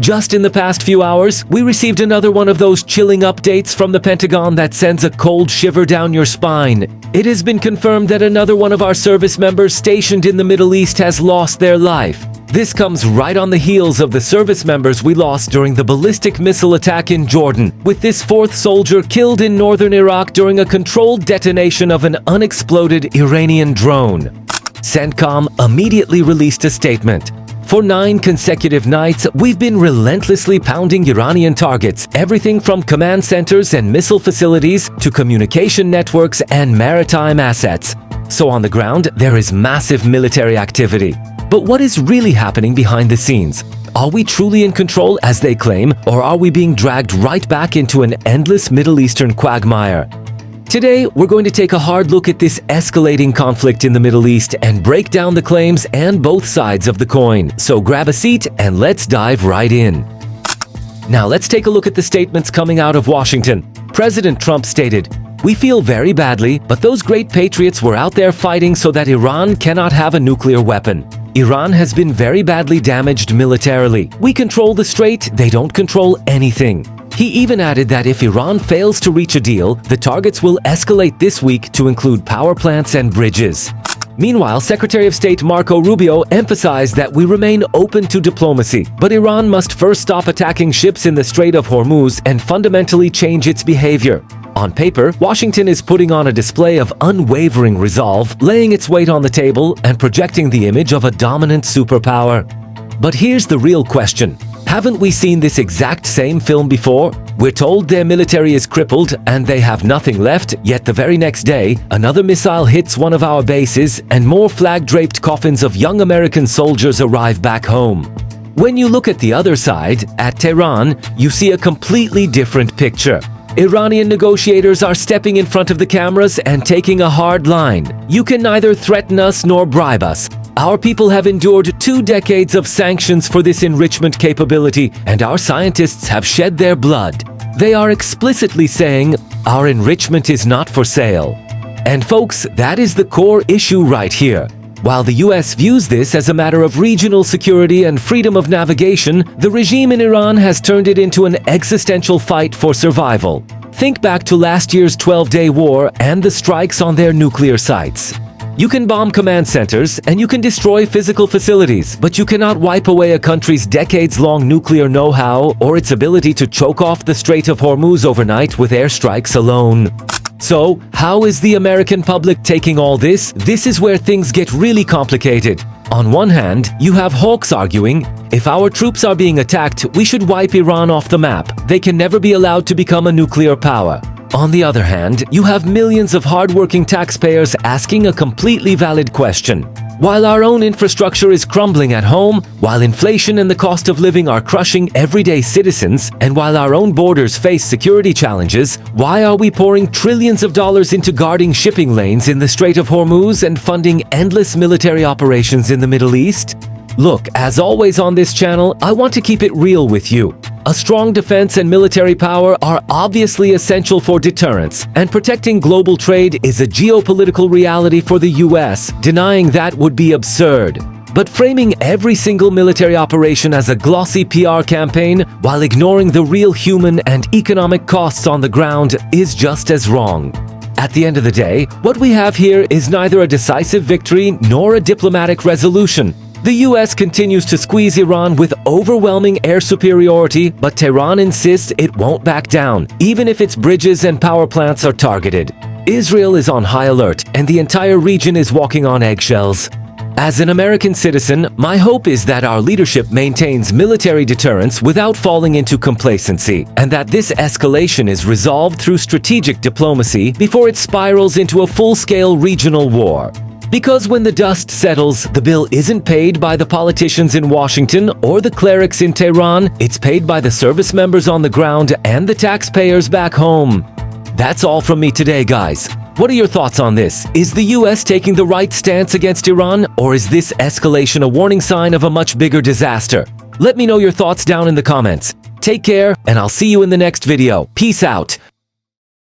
Just in the past few hours, we received another one of those chilling updates from the Pentagon that sends a cold shiver down your spine. It has been confirmed that another one of our service members stationed in the Middle East has lost their life. This comes right on the heels of the service members we lost during the ballistic missile attack in Jordan, with this fourth soldier killed in northern Iraq during a controlled detonation of an unexploded Iranian drone. CENTCOM immediately released a statement. For 9 consecutive nights, we've been relentlessly pounding Iranian targets, everything from command centers and missile facilities to communication networks and maritime assets. So on the ground, there is massive military activity. But what is really happening behind the scenes? Are we truly in control as they claim, or are we being dragged right back into an endless Middle Eastern quagmire? Today, we're going to take a hard look at this escalating conflict in the Middle East and break down the claims and both sides of the coin. So grab a seat and let's dive right in. Now let's take a look at the statements coming out of Washington. President Trump stated, "We feel very badly, but those great patriots were out there fighting so that Iran cannot have a nuclear weapon. Iran has been very badly damaged militarily. We control the strait, they don't control anything." He even added that if Iran fails to reach a deal, the targets will escalate this week to include power plants and bridges. Meanwhile, Secretary of State Marco Rubio emphasized that we remain open to diplomacy, but Iran must first stop attacking ships in the Strait of Hormuz and fundamentally change its behavior. On paper, Washington is putting on a display of unwavering resolve, laying its weight on the table and projecting the image of a dominant superpower. But here's the real question. Haven't we seen this exact same film before? We're told their military is crippled and they have nothing left, yet the very next day, another missile hits one of our bases and more flag-draped coffins of young American soldiers arrive back home. When you look at the other side, at Tehran, you see a completely different picture. Iranian negotiators are stepping in front of the cameras and taking a hard line. You can neither threaten us nor bribe us. Our people have endured 2 decades of sanctions for this enrichment capability, and our scientists have shed their blood. They are explicitly saying, our enrichment is not for sale. And folks, that is the core issue right here. While the US views this as a matter of regional security and freedom of navigation, the regime in Iran has turned it into an existential fight for survival. Think back to last year's 12-day war and the strikes on their nuclear sites. You can bomb command centers and you can destroy physical facilities, but you cannot wipe away a country's decades-long nuclear know-how or its ability to choke off the Strait of Hormuz overnight with airstrikes alone. So, how is the American public taking all this? This is where things get really complicated. On one hand, you have hawks arguing, if our troops are being attacked, we should wipe Iran off the map. They can never be allowed to become a nuclear power. On the other hand, you have millions of hardworking taxpayers asking a completely valid question. While our own infrastructure is crumbling at home, while inflation and the cost of living are crushing everyday citizens, and while our own borders face security challenges, why are we pouring trillions of dollars into guarding shipping lanes in the Strait of Hormuz and funding endless military operations in the Middle East? Look, as always on this channel, I want to keep it real with you. A strong defense and military power are obviously essential for deterrence, and protecting global trade is a geopolitical reality for the US. Denying that would be absurd. But framing every single military operation as a glossy PR campaign while ignoring the real human and economic costs on the ground is just as wrong. At the end of the day, what we have here is neither a decisive victory nor a diplomatic resolution. The US continues to squeeze Iran with overwhelming air superiority, but Tehran insists it won't back down, even if its bridges and power plants are targeted. Israel is on high alert, and the entire region is walking on eggshells. As an American citizen, my hope is that our leadership maintains military deterrence without falling into complacency, and that this escalation is resolved through strategic diplomacy before it spirals into a full-scale regional war. Because when the dust settles, the bill isn't paid by the politicians in Washington or the clerics in Tehran, it's paid by the service members on the ground and the taxpayers back home. That's all from me today, guys. What are your thoughts on this? Is the US taking the right stance against Iran, or is this escalation a warning sign of a much bigger disaster? Let me know your thoughts down in the comments. Take care, and I'll see you in the next video. Peace out.